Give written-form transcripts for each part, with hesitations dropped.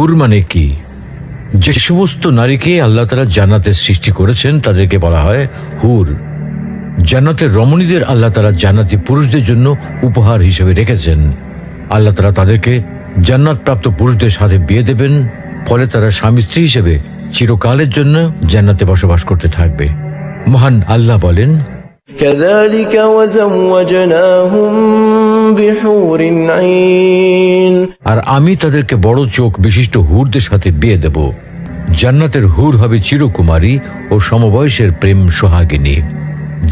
হুর মানে কি? যে সমস্ত নারীকে আল্লাহ তাআলা জান্নাতে সৃষ্টি করেছেন তাদেরকে বলা হয় হুর। জান্নাতের রমণীদের আল্লাহ তাআলা জান্নাতি পুরুষদের জন্য উপহার হিসেবে রেখেছেন। আল্লাহ তাআলা তাদেরকে জান্নাত প্রাপ্ত পুরুষদের সাথে বিয়ে দেবেন, ফলে তারা স্বামী স্ত্রী হিসেবে চিরকালের জন্য জান্নাতে বসবাস করতে থাকবে। মহান আল্লাহ বলেন, كذلك وزوجناهم بحور عين। আর আমি তাদেরকে বড় চোখ বিশিষ্ট হুরদের সাথে বিয়ে দেব। জান্নাতের হুর হবে চিরকুমারী ও সমবয়সের প্রেম সোহাগিনী।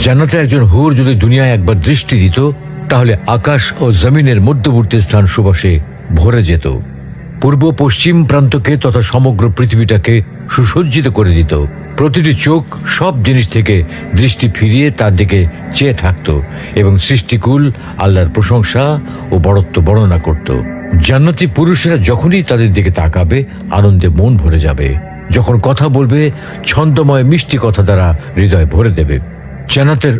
জান্নাতে একজন হুর যদি দুনিয়ায় একবার দৃষ্টি দিত, তাহলে আকাশ ও জমিনের মধ্যবর্তী স্থান সুবাসে ভরে যেত। পূর্ব পশ্চিম প্রান্তকে তথা সমগ্র পৃথিবীটাকে সুসজ্জিত করে দিত। প্রতিটি চোখ সব জিনিস থেকে দৃষ্টি ফিরিয়ে তার দিকে চেয়ে থাকত এবং সৃষ্টিকুল আল্লাহর প্রশংসা ও বড়ত্ব বর্ণনা করত। জান্নাতি পুরুষেরা যখনই তাদের দিকে তাকাবে, আনন্দে মন ভরে যাবে। যখন কথা বলবে, ছন্দময় মিষ্টি কথা দ্বারা হৃদয় ভরে দেবে। জান্নাতের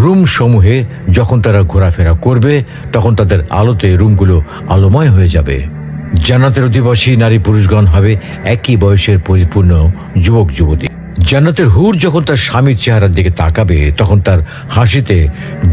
রুম সমূহে যখন তারা ঘোরাফেরা করবে, তখন তাদের আলোতে রুমগুলো আলোময় হয়ে যাবে। জান্নাতের অধিবাসী নারী পুরুষগণ হবে একই বয়সের পরিপূর্ণ যুবক যুবতী। জান্নাতের হুর যখন তার স্বামীর চেহারার দিকে তাকাবে, তখন তার হাসিতে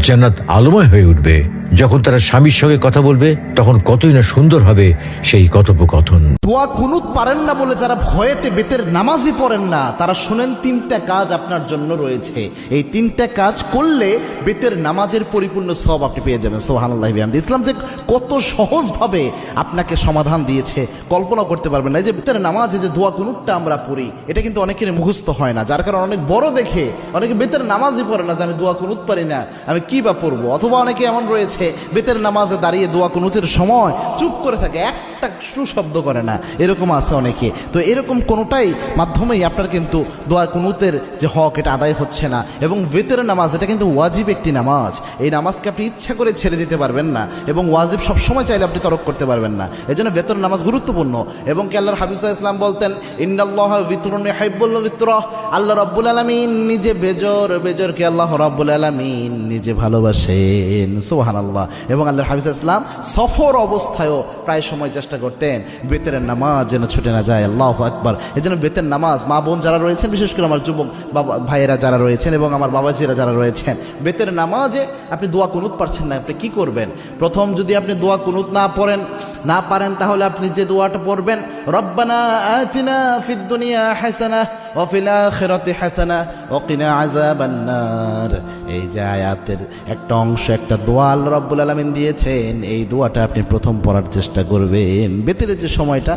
জান্নাত আলোময় হয়ে উঠবে। যখন তারা স্বামীর সঙ্গে কথা বলবে, তখন কতই না সুন্দর হবে সেই কথোপকথন। দোয়া কুনুত পারেন না বলে যারা ভয়েতে বেতের নামাজই পড়েন না, তারা শুনেন 3টা কাজ আপনার জন্য রয়েছে। এই 3টা কাজ করলে বেতের নামাজের পরিপূর্ণ সওয়াব আপনি পেয়ে যাবেন। সুবহানাল্লাহি ওয়া বিহামদিহি। ইসলাম যে কত সহজভাবে আপনাকে সমাধান দিয়েছে কল্পনা করতে পারবেন না। এই যে বেতের নামাজে যে দোয়া কুনুতটা আমরা পড়ি, এটা কিন্তু অনেকের মুখস্থ হয় না, যার কারণে অনেক বড় দেখে অনেকে বেতের নামাজই পড়ে না যে আমি দোয়া কুনুত পারি না, আমি কি বা পড়বো। অথবা অনেকে এমন রয়েছে বেতের নামাজে দাঁড়িয়ে দোয়া কুনুতের সময় চুপ করে থাকে, একটা শব্দ করে না, এরকম আছে অনেকে। তো এরকম কোনোটাই মাধ্যমেই আপনার কিন্তু দোয়া কুনুতের যে হক এটা আদায় হচ্ছে না। এবং বেতের নামাজ এটা কিন্তু ওয়াজিব একটি নামাজ। এই নামাজকে আপনি ইচ্ছা করে ছেড়ে দিতে পারবেন না, এবং ওয়াজিব সবসময় চাইলে আপনি তরক করতে পারবেন না। এই জন্য বেতের নামাজ গুরুত্বপূর্ণ। এবং কি আল্লাহর হাবিব সাল্লাল্লাহু আলাইহি ওয়াসাল্লাম বলতেন, ইন্নাল্লাহা বিতরুন ইউহিব্বুল বিতরা। আল্লাহ রাব্বুল আলামিন নিজে বেজরকে আল্লাহ রাব্বুল আলামিন নিজে ভালোবাসেন। সুবহানাল্লাহ। এবং আল্লাহর হাবিব সাল্লাল্লাহু আলাইহি ওয়াসাল্লাম সফর অবস্থায়ও প্রায় সময় চেষ্টা করতেন বেতের নামাজ যেন ছুটে না যায়। আল্লাহু আকবার। এই জন্য বেতের নামাজ মা বোন যারা রয়েছেন, বিশেষ করে আমার যুবক বাবা ভাইয়েরা যারা রয়েছেন এবং আমার বাবাজিরা যারা রয়েছেন, বেতের নামাজে আপনি দোয়া কুনুত পারছেন না, আপনি কি করবেন? প্রথম যদি আপনি দোয়া কুনুত না পারেন, তাহলে আপনি যে দোয়াটা পড়বেন, রব্বানা আতিনা ফিদ দুনিয়া হাসানাহ ওয়া ফিল আখিরাতি হাসানাহ ওয়া কিনা আযাবান নার। এই যে আয়াতের একটা অংশ, একটা দোয়া আল্লাহ রাব্বুল আলামিন দিয়েছেন, এই দোয়াটা আপনি প্রথম পড়ার চেষ্টা করবেন বেতের যে সময়টা।